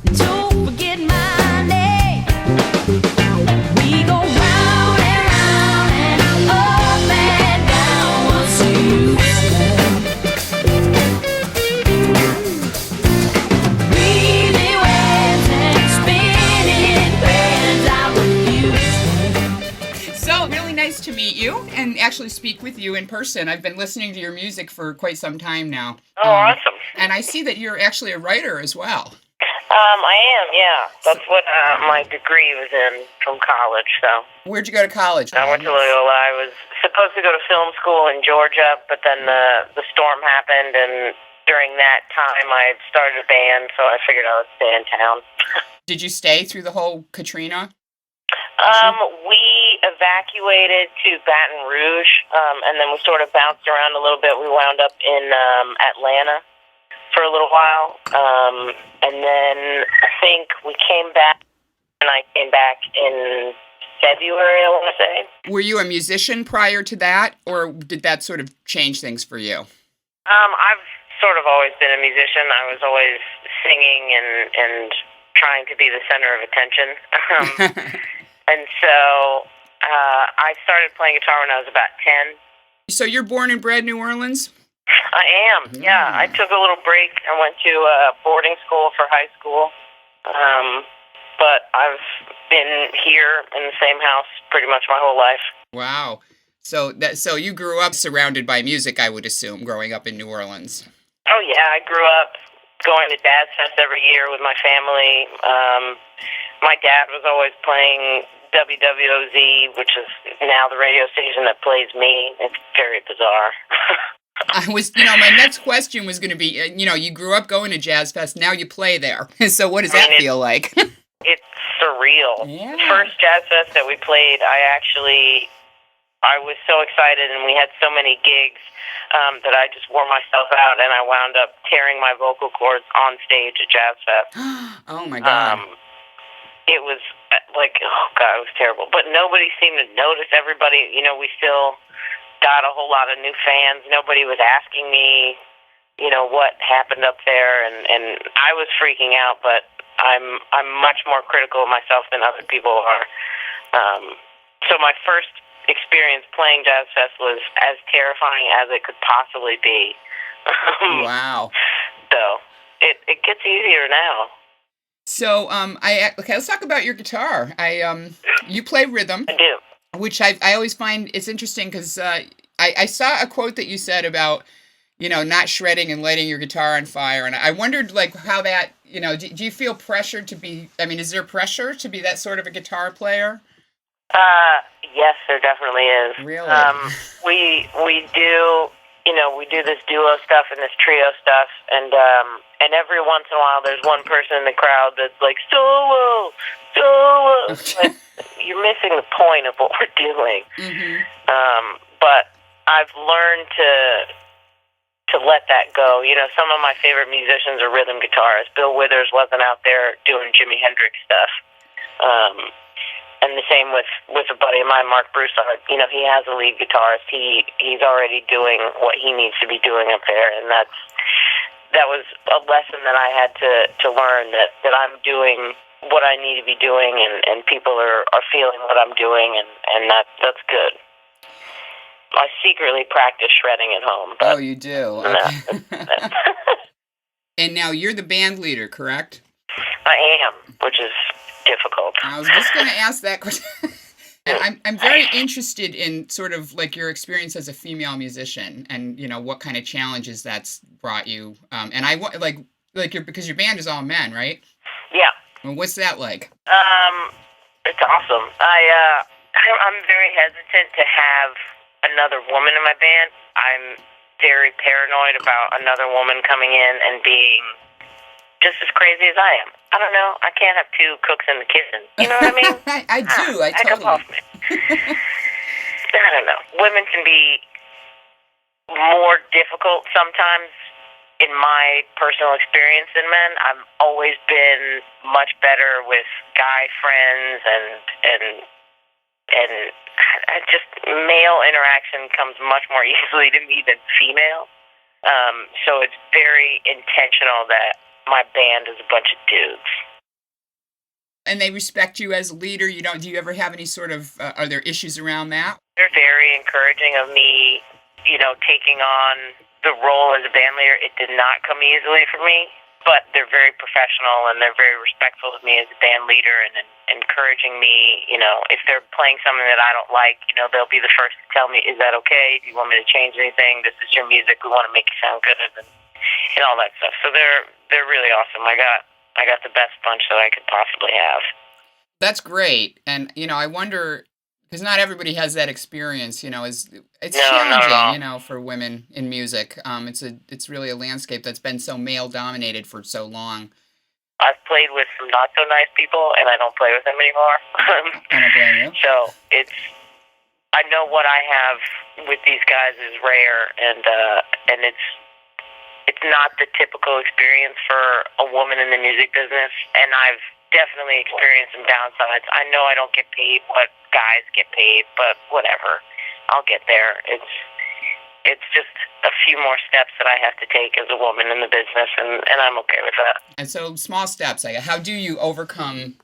Don't forget my name. We go round and round and up and down once you weaving waves and spinning threads. I refuse. So really nice to meet you and actually speak with you in person. I've been listening to your music for quite some time now. Oh, awesome. And I see that you're actually a writer as well. I am, yeah. That's what my degree was in from college, so. Where'd you go to college? I went to Loyola. I was supposed to go to film school in Georgia, but then the storm happened, and during that time I started a band, so I figured I would stay in town. Did you stay through the whole Katrina? We evacuated to Baton Rouge, and then we sort of bounced around a little bit. We wound up in Atlanta for a little while, and then I think we came back, and I came back in February, I want to say. Were you a musician prior to that, or did that sort of change things for you? I've sort of always been a musician. I was always singing and trying to be the center of attention. And so I started playing guitar when I was about 10. So you're born and bred New Orleans? I am, yeah. I took a little break. I went to boarding school for high school. But I've been here in the same house pretty much my whole life. Wow. So you grew up surrounded by music, I would assume, growing up in New Orleans. Oh, yeah. I grew up going to Dad's Fest every year with my family. My dad was always playing WWOZ, which is now the radio station that plays me. It's very bizarre. My next question was going to be, you grew up going to Jazz Fest, now you play there. So what does that feel like? It's surreal. Yeah. The first Jazz Fest that we played, I was so excited, and we had so many gigs that I just wore myself out, and I wound up tearing my vocal cords on stage at Jazz Fest. Oh, my God. It was like, oh, God, it was terrible. But nobody seemed to notice. Everybody, we still got a whole lot of new fans. Nobody was asking me, what happened up there, and I was freaking out, but I'm much more critical of myself than other people are. So my first experience playing Jazz Fest was as terrifying as it could possibly be. Wow. So it gets easier now. So let's talk about your guitar. You play rhythm. I do. Which I always find it's interesting because I saw a quote that you said about, not shredding and lighting your guitar on fire. And I wondered, how that, do you feel pressure to be, is there pressure to be that sort of a guitar player? Yes, there definitely is. Really? We do, we do this duo stuff and this trio stuff, and every once in a while there's one person in the crowd that's like, solo! Like, you're missing the point of what we're doing. Mm-hmm. But I've learned to let that go. Some of my favorite musicians are rhythm guitarists. Bill Withers wasn't out there doing Jimi Hendrix stuff. And the same with a buddy of mine, Mark Broussard. He has a lead guitarist. He's already doing what he needs to be doing up there, and that was a lesson that I had to learn, that I'm doing what I need to be doing, and people are feeling what I'm doing, and that's good. I secretly practice shredding at home. But, you do? Okay. And now you're the band leader, correct? I am, which is difficult. I was just going to ask that question. And I'm very interested in sort of your experience as a female musician, and what kind of challenges that's brought you. And I want because your band is all men, right? Yeah. Well, what's that like? It's awesome. I'm very hesitant to have another woman in my band. I'm very paranoid about another woman coming in and being just as crazy as I am. I don't know. I can't have two cooks in the kitchen. You know what I mean? I do. I totally. I don't know. Women can be more difficult sometimes in my personal experience than men. I've always been much better with guy friends, and I just, male interaction comes much more easily to me than female. So it's very intentional that my band is a bunch of dudes. And they respect you as a leader. Do you ever have any sort of, are there issues around that? They're very encouraging of me, taking on the role as a band leader. It did not come easily for me, but they're very professional and they're very respectful of me as a band leader and encouraging me. If they're playing something that I don't like, they'll be the first to tell me, is that okay? Do you want me to change anything? This is your music. We want to make you sound good and all that stuff. So they're really awesome. I got the best bunch that I could possibly have. That's great. And, I wonder, because not everybody has that experience, it's challenging, for women in music. It's really a landscape that's been so male dominated for so long. I've played with some not so nice people and I don't play with them anymore. I don't blame you. So I know what I have with these guys is rare and it's not the typical experience for a woman in the music business, and I've definitely experienced some downsides. I know I don't get paid what guys get paid, but whatever. I'll get there. It's just a few more steps that I have to take as a woman in the business, and I'm okay with that. And so small steps. How do you overcome,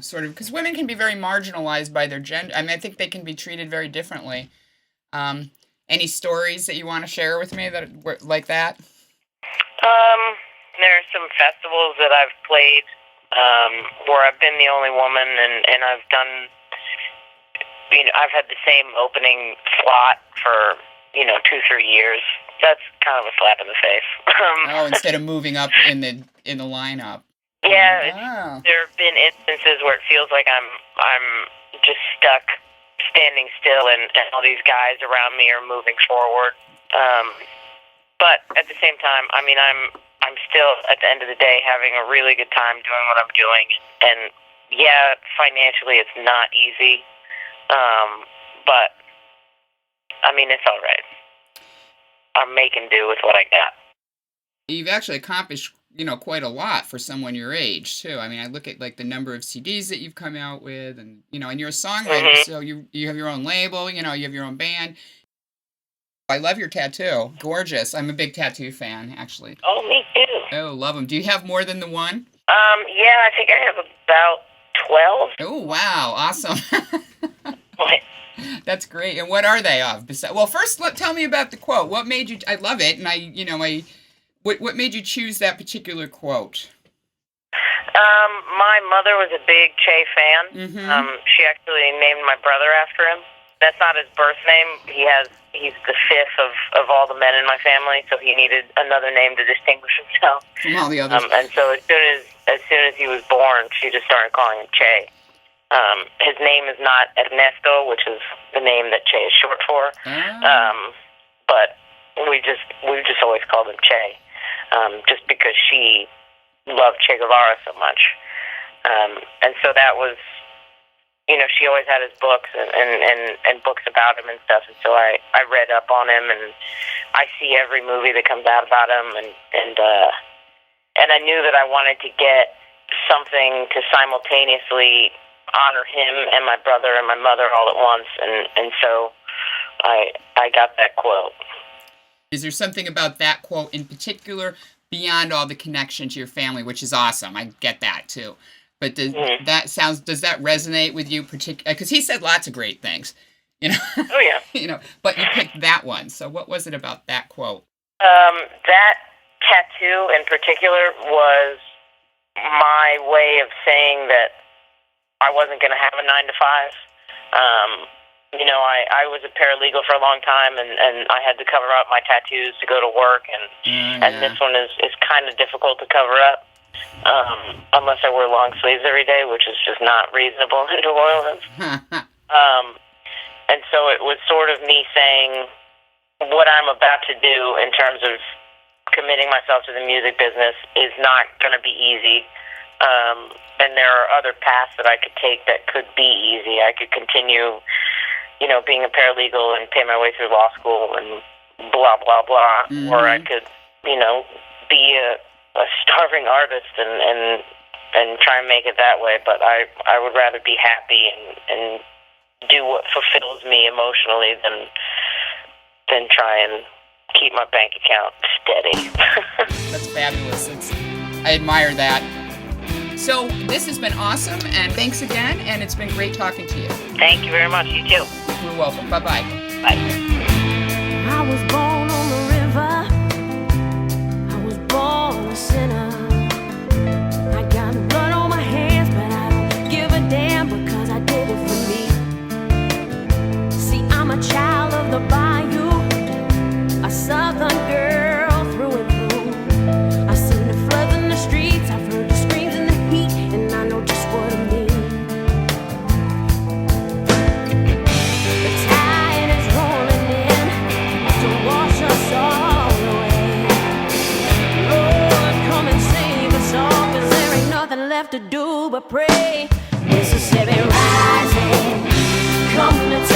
sort of, because women can be very marginalized by their gender. I mean, I think they can be treated very differently. Any stories that you want to share with me that were like that? There are some festivals that I've played where I've been the only woman, and I've done, I've had the same opening slot for, 2-3 years. That's kind of a slap in the face. Instead of moving up in the lineup. Yeah, there have been instances where it feels like I'm just stuck standing still, and all these guys around me are moving forward. But at the same time, I mean, I'm still, at the end of the day, having a really good time doing what I'm doing. And, yeah, financially it's not easy. But, I mean, it's all right. I'm making do with what I got. You've actually accomplished, quite a lot for someone your age, too. I mean, I look at, the number of CDs that you've come out with, and, and you're a songwriter, so you have your own label, you have your own band. I love your tattoo. Gorgeous. I'm a big tattoo fan, actually. Oh, me too. Oh, love them. Do you have more than the one? Yeah, I think I have about 12. Oh, wow. Awesome. What? That's great. And what are they of? Well, first, tell me about the quote. What made you, I love it, and what made you choose that particular quote? My mother was a big Che fan. Mm-hmm. She actually named my brother after him. That's not his birth name. He's the fifth of all the men in my family, so he needed another name to distinguish himself from all the others. And so as soon as he was born, she just started calling him Che. His name is not Ernesto, which is the name that Che is short for. But we just always called him Che, just because she loved Che Guevara so much. And so that was, she always had his books and books about him and stuff. And so I read up on him, and I see every movie that comes out about him, and I knew that I wanted to get something to simultaneously honor him and my brother and my mother all at once, and so I got that quote. Is there something about that quote in particular beyond all the connection to your family, which is awesome? I get that too. But does that resonate with you particularly? Because he said lots of great things, Oh yeah. But you picked that one. So what was it about that quote? That tattoo in particular was my way of saying that I wasn't going to have a 9 to 5. I was a paralegal for a long time, and I had to cover up my tattoos to go to work, and this one is kind of difficult to cover up. Unless I wear long sleeves every day, which is just not reasonable in New Orleans. And so it was sort of me saying what I'm about to do in terms of committing myself to the music business is not going to be easy. And there are other paths that I could take that could be easy. I could continue, being a paralegal and pay my way through law school and blah, blah, blah. Mm-hmm. Or I could, be a starving artist and try and make it that way. But I would rather be happy and do what fulfills me emotionally than try and keep my bank account steady. That's fabulous. I admire that. So this has been awesome, and thanks again, and it's been great talking to you. Thank you very much. You too. You're welcome. Bye-bye. Bye. I was born on the river. I was born a sinner. I got blood on my hands, but I don't give a damn because I did it for me. See, I'm a child of the bayou, a southern girl through and through. I've seen the floods in the streets, I've heard the screams and the heat, and I know just what I mean. The tide is rolling in to wash us all away. Lord, come and save us all, 'cause there ain't nothing left to do but pray. Mississippi rising, coming to